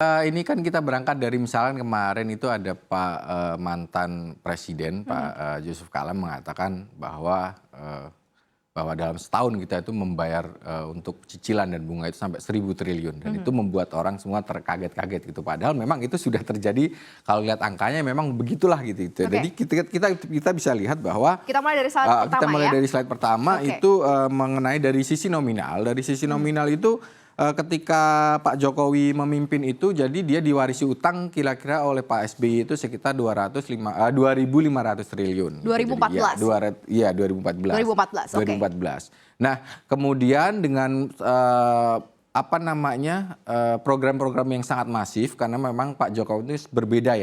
Ini kan kita berangkat dari misalkan kemarin itu ada mantan presiden Pak Yusuf Kala mengatakan bahwa dalam setahun kita itu membayar untuk cicilan dan bunga itu sampai 1.000 triliun dan itu membuat orang semua terkaget-kaget gitu. Padahal memang itu sudah terjadi, kalau lihat angkanya memang begitulah gitu. Jadi kita bisa lihat bahwa kita mulai dari slide pertama kita mulai ya. dari slide pertama itu mengenai dari sisi nominal. Dari sisi nominal itu ketika Pak Jokowi memimpin itu, jadi dia diwarisi utang kira-kira oleh Pak SBY itu sekitar 2.500 triliun. 2014? Iya, 2014. 2014, oke. 2014. Nah, kemudian dengan program-program yang sangat masif, karena memang Pak Jokowi itu berbeda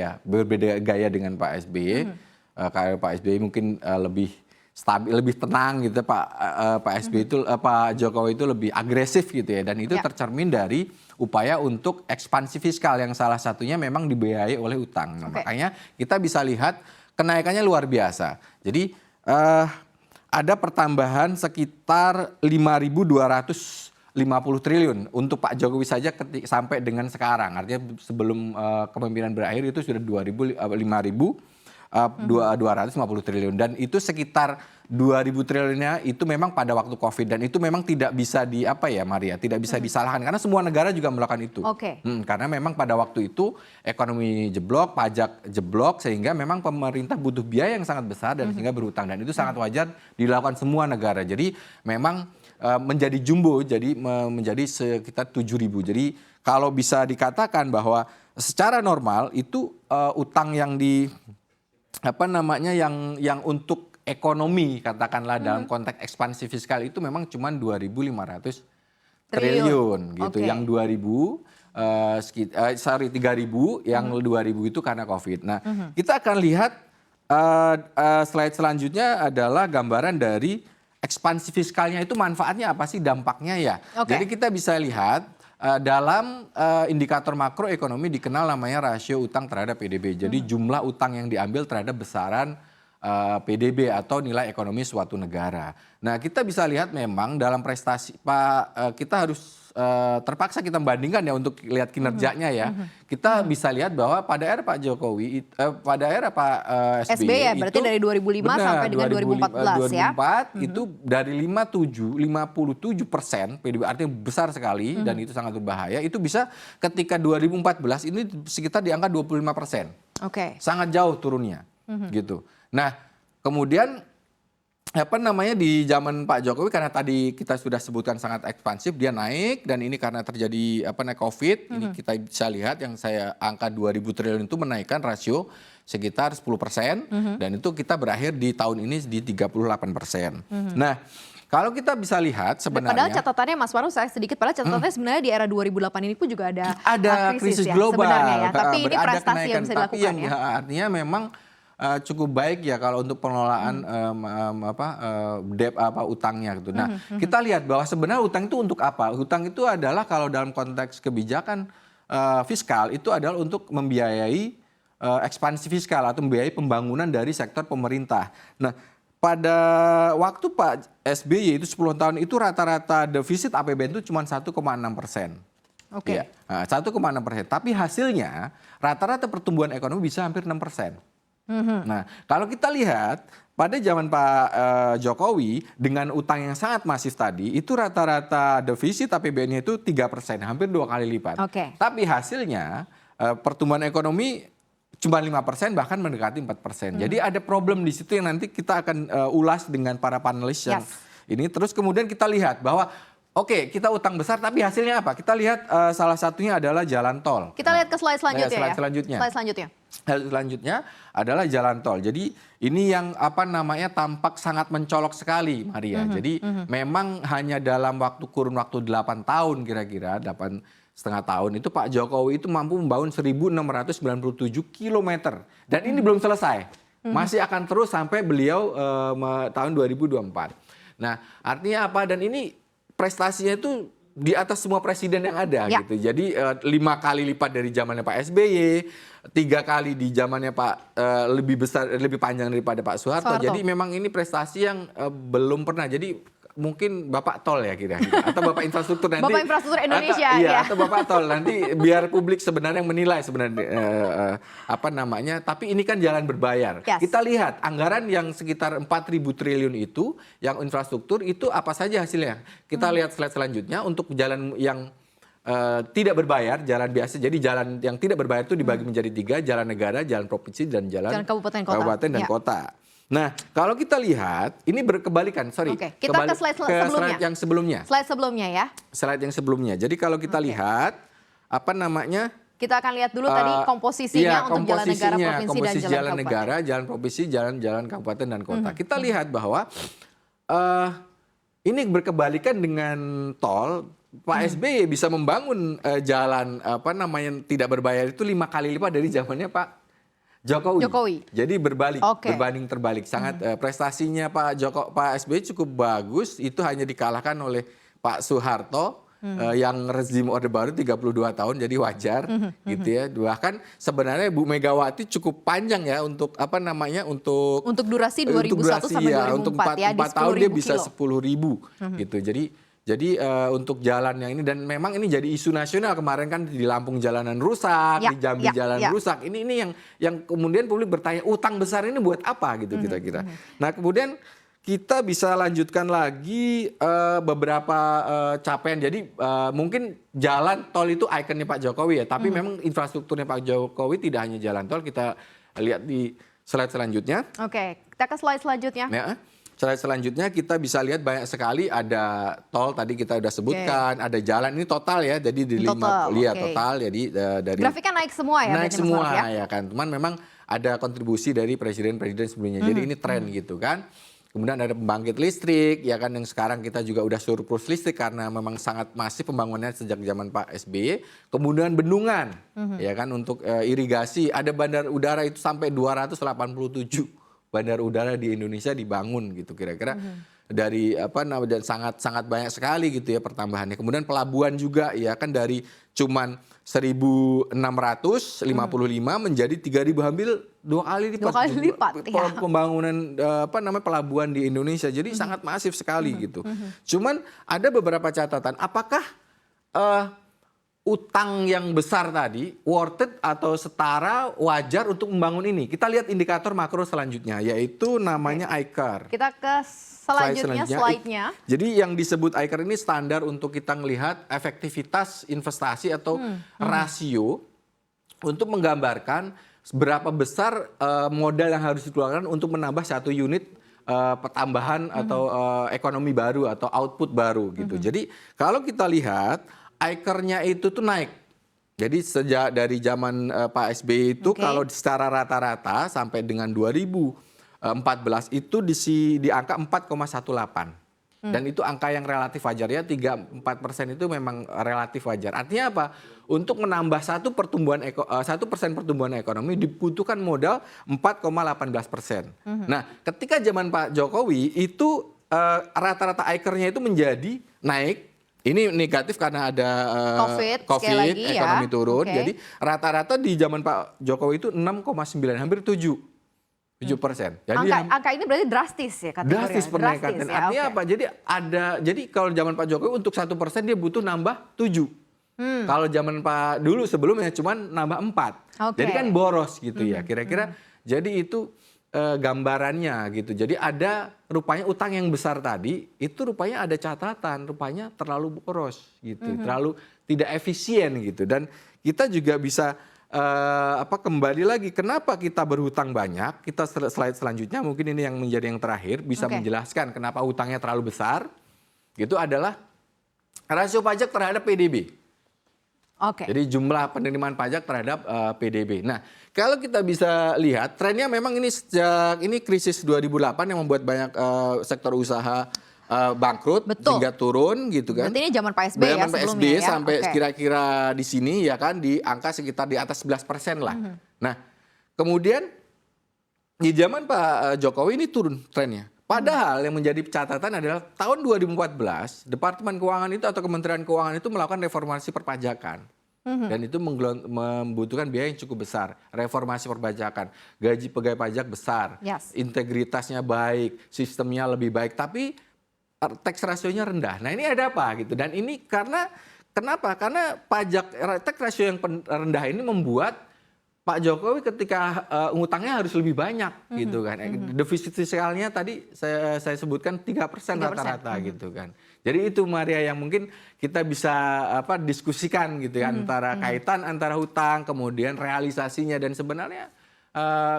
gaya dengan Pak SBY. Kayak Pak SBY mungkin lebih stabil, lebih tenang gitu. Pak Jokowi itu lebih agresif gitu ya, dan itu tercermin dari upaya untuk ekspansi fiskal yang salah satunya memang dibiayai oleh utang. Nah, makanya kita bisa lihat kenaikannya luar biasa. Jadi ada pertambahan sekitar 5.250 triliun untuk Pak Jokowi saja sampai dengan sekarang. Artinya sebelum kepemimpinan berakhir itu sudah 2.250 triliun, dan itu sekitar 2.000 triliunnya itu memang pada waktu Covid, dan itu memang tidak bisa tidak bisa disalahkan karena semua negara juga melakukan itu. Karena memang pada waktu itu ekonomi jeblok, pajak jeblok, sehingga memang pemerintah butuh biaya yang sangat besar dan sehingga berhutang, dan itu sangat wajar dilakukan semua negara. Jadi memang menjadi jumbo, jadi menjadi sekitar 7.000. Jadi kalau bisa dikatakan bahwa secara normal itu utang yang yang untuk ekonomi katakanlah dalam konteks ekspansi fiskal itu memang cuma 2.500 triliun gitu. Yang 3.000 yang 2.000 itu karena Covid. Nah, kita akan lihat slide selanjutnya adalah gambaran dari ekspansi fiskalnya itu manfaatnya apa sih, dampaknya ya. Jadi kita bisa lihat dalam indikator makroekonomi dikenal namanya rasio utang terhadap PDB. Jadi jumlah utang yang diambil terhadap besaran PDB atau nilai ekonomi suatu negara. Nah, kita bisa lihat memang dalam prestasi kita harus terpaksa kita membandingkan ya untuk lihat kinerjanya ya. Kita bisa lihat bahwa pada era Pak Jokowi, pada era Pak SBY ya, berarti dari 2005 sampai dengan 2014 ya. 2004 itu dari 57% PDB, artinya besar sekali dan itu sangat berbahaya. Itu bisa ketika 2014 ini sekitar di angka 25%. Sangat jauh turunnya gitu. Nah, kemudian di zaman Pak Jokowi, karena tadi kita sudah sebutkan sangat ekspansif, dia naik, dan ini karena terjadi Covid, ini kita bisa lihat yang angka 2.000 triliun itu menaikkan rasio sekitar 10%, dan itu kita berakhir di tahun ini di 38%. Nah, kalau kita bisa lihat sebenarnya, padahal catatannya Mas Faru, saya sedikit, padahal catatannya sebenarnya di era 2008 ini pun juga ada krisis ya, global sebenarnya ya. Tapi ini prestasi yang bisa dilakukan ya. Artinya memang cukup baik ya kalau untuk pengelolaan utangnya gitu. Nah, kita lihat bahwa sebenarnya utang itu untuk apa? Utang itu adalah kalau dalam konteks kebijakan fiskal itu adalah untuk membiayai ekspansi fiskal atau membiayai pembangunan dari sektor pemerintah. Nah, pada waktu Pak SBY itu 10 tahun itu rata-rata defisit APBN itu cuma 1,6%. 1,6%. Tapi hasilnya rata-rata pertumbuhan ekonomi bisa hampir 6%. Nah, kalau kita lihat pada zaman Pak Jokowi dengan utang yang sangat masif tadi, itu rata-rata defisit APBN-nya itu 3%, hampir 2 kali lipat. Tapi hasilnya pertumbuhan ekonomi cuma 5%, bahkan mendekati 4%. Jadi ada problem di situ yang nanti kita akan ulas dengan para panelis yang ini. Terus kemudian kita lihat bahwa kita utang besar, tapi hasilnya apa? Kita lihat salah satunya adalah jalan tol. Kita lihat ke slide selanjutnya Slide selanjutnya adalah jalan tol. Jadi ini yang tampak sangat mencolok sekali, Maria. Jadi memang hanya dalam kurun waktu 8 tahun kira-kira, 8,5 tahun itu Pak Jokowi itu mampu membangun 1.697 kilometer. Dan ini belum selesai. Masih akan terus sampai beliau tahun 2024. Nah, artinya apa? Dan ini prestasinya itu di atas semua presiden yang ada gitu. Jadi 5 kali lipat dari zamannya Pak SBY, 3 kali di zamannya lebih panjang daripada Pak Soeharto. Jadi memang ini prestasi yang belum pernah. Jadi mungkin Bapak Tol ya kira-kira atau Bapak Infrastruktur nanti. Bapak Infrastruktur Indonesia atau, ya. Atau Bapak Tol nanti biar publik sebenarnya yang menilai sebenarnya apa namanya. Tapi ini kan jalan berbayar. Yes. Kita lihat anggaran yang sekitar 4.000 triliun itu yang infrastruktur itu apa saja hasilnya. Kita lihat slide selanjutnya untuk jalan yang tidak berbayar, jalan biasa. Jadi jalan yang tidak berbayar itu dibagi menjadi 3, jalan negara, jalan provinsi, dan jalan kabupaten dan kota. Nah, kalau kita lihat, ini berkebalikan, Oke, kita ke slide sebelumnya. Slide yang sebelumnya. Slide sebelumnya ya. Slide yang sebelumnya. Jadi kalau kita lihat, apa namanya? Kita akan lihat dulu tadi komposisinya untuk jalan negara, provinsi, dan jalan kabupaten. Negara, jalan provinsi, jalan kabupaten dan kota. Kita lihat bahwa ini berkebalikan dengan tol. Pak SBY bisa membangun jalan apa namanya tidak berbayar itu 5 kali lipat dari zamannya Pak Jokowi. Jadi berbanding terbalik. Sangat prestasinya Pak SBY cukup bagus. Itu hanya dikalahkan oleh Pak Soeharto yang rezim Orde Baru 32 tahun. Jadi wajar gitu ya. Bahkan sebenarnya Bu Megawati cukup panjang ya untuk apa namanya untuk durasi 2001 sampai 2004 untuk 4 ya, di tahun dia bisa 10.000 gitu. Jadi untuk jalan yang ini dan memang ini jadi isu nasional kemarin kan di Lampung jalanan rusak, di Jambi jalan rusak. Ini yang kemudian publik bertanya utang besar ini buat apa gitu kira-kira. Nah kemudian kita bisa lanjutkan lagi beberapa capaian. Jadi mungkin jalan tol itu ikonnya Pak Jokowi ya, tapi memang infrastrukturnya Pak Jokowi tidak hanya jalan tol. Kita lihat di slide selanjutnya. Oke, kita ke slide selanjutnya. Ya. Slide selanjutnya kita bisa lihat banyak sekali ada tol tadi kita udah sebutkan, ada jalan ini total ya, jadi di total jadi dari grafiknya naik semua ya. Naik semua ya kan, cuman memang ada kontribusi dari presiden-presiden sebelumnya, jadi ini tren gitu kan. Kemudian ada pembangkit listrik ya kan yang sekarang kita juga udah surplus listrik karena memang sangat masif pembangunannya sejak zaman Pak SBY. Kemudian bendungan ya kan untuk irigasi, ada bandar udara itu sampai 287. Bandar udara di Indonesia dibangun gitu kira-kira dari apa namanya sangat banyak sekali gitu ya pertambahannya. Kemudian pelabuhan juga ya kan dari cuman 1.655 menjadi 3.000 hampir 2 kali lipat. 2 kali lipat ya. Pembangunan apa namanya pelabuhan di Indonesia. Jadi sangat masif sekali gitu. Cuman ada beberapa catatan apakah utang yang besar tadi worth it atau setara wajar untuk membangun ini. Kita lihat indikator makro selanjutnya yaitu namanya ICAR. Kita ke selanjutnya slide-nya. Jadi yang disebut ICAR ini standar untuk kita melihat efektivitas investasi atau rasio untuk menggambarkan berapa besar modal yang harus dikeluarkan untuk menambah 1 unit pertambahan atau ekonomi baru atau output baru gitu. Jadi kalau kita lihat ICAR-nya itu tuh naik. Jadi sejak dari zaman Pak SBY itu kalau secara rata-rata sampai dengan 2014 itu di angka 4,18. Dan itu angka yang relatif wajar ya, 3-4% itu memang relatif wajar. Artinya apa? Untuk menambah 1% pertumbuhan ekonomi dibutuhkan modal 4,18%. Nah, ketika zaman Pak Jokowi itu rata-rata ICAR-nya itu menjadi naik. Ini negatif karena ada COVID ekonomi turun. Jadi rata-rata di zaman Pak Jokowi itu 6,9 hampir 7%. Jadi angka ini berarti drastis ya kategorinya. Drastis peningkatan. Artinya apa? Jadi kalau zaman Pak Jokowi untuk 1% dia butuh nambah 7. Kalau zaman Pak dulu sebelumnya cuma nambah 4. Jadi kan boros gitu ya. Kira-kira jadi itu gambarannya gitu. Jadi ada rupanya utang yang besar tadi itu rupanya ada catatan, rupanya terlalu boros gitu, terlalu tidak efisien gitu. Dan kita juga bisa kembali lagi kenapa kita berhutang banyak. Kita slide selanjutnya mungkin ini yang menjadi yang terakhir bisa menjelaskan kenapa utangnya terlalu besar. Itu adalah rasio pajak terhadap PDB. Jadi jumlah penerimaan pajak terhadap PDB. Nah, kalau kita bisa lihat trennya memang ini sejak ini krisis 2008 yang membuat banyak sektor usaha bangkrut hingga turun gitu kan. Berarti ini zaman Pak SBY ya sebelumnya ya. Sampai kira-kira di sini ya kan di angka sekitar di atas 11% lah. Nah, kemudian di zaman Pak Jokowi ini turun trennya. Padahal yang menjadi catatan adalah tahun 2014, Departemen Keuangan itu atau Kementerian Keuangan itu melakukan reformasi perpajakan. Dan itu membutuhkan biaya yang cukup besar. Reformasi perpajakan, gaji pegawai pajak besar, integritasnya baik, sistemnya lebih baik. Tapi tax ratio-nya rendah. Nah ini ada apa gitu? Dan ini kenapa? Karena pajak tax ratio yang rendah ini membuat Pak Jokowi ketika ngutangnya harus lebih banyak gitu kan. Defisit fiskalnya tadi saya sebutkan 3% rata-rata gitu kan. Jadi itu Maria yang mungkin kita bisa diskusikan gitu ya antara kaitan antara hutang kemudian realisasinya dan sebenarnya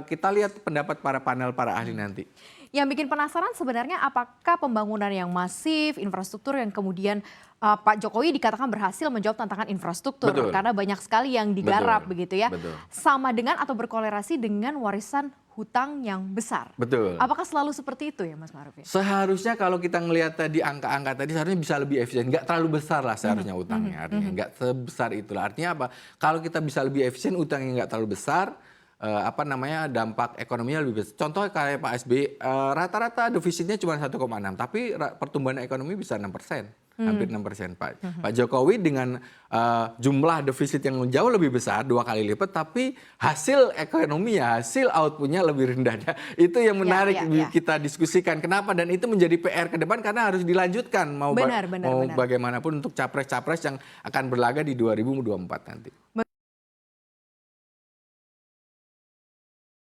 kita lihat pendapat para panel para ahli nanti. Yang bikin penasaran sebenarnya apakah pembangunan yang masif, infrastruktur yang kemudian Pak Jokowi dikatakan berhasil menjawab tantangan infrastruktur. Betul. Karena banyak sekali yang digarap begitu ya. Betul. Sama dengan atau berkolerasi dengan warisan hutang yang besar. Betul. Apakah selalu seperti itu ya Mas Ma'ruf? Seharusnya kalau kita ngelihat tadi angka-angka tadi seharusnya bisa lebih efisien. Nggak terlalu besar lah seharusnya utangnya. Artinya nggak sebesar itulah. Artinya apa? Kalau kita bisa lebih efisien utangnya nggak terlalu besar, dampak ekonominya lebih besar. Contoh kayak Pak SBY, rata-rata defisitnya cuma 1,6, tapi pertumbuhan ekonomi bisa 6%. Hampir 6%. Pak Jokowi dengan jumlah defisit yang jauh lebih besar, 2 kali lipat, tapi hasil ekonominya, hasil outputnya lebih rendah. Itu yang menarik kita diskusikan. Kenapa? Dan itu menjadi PR ke depan karena harus dilanjutkan mau bagaimanapun untuk capres-capres yang akan berlaga di 2024 nanti.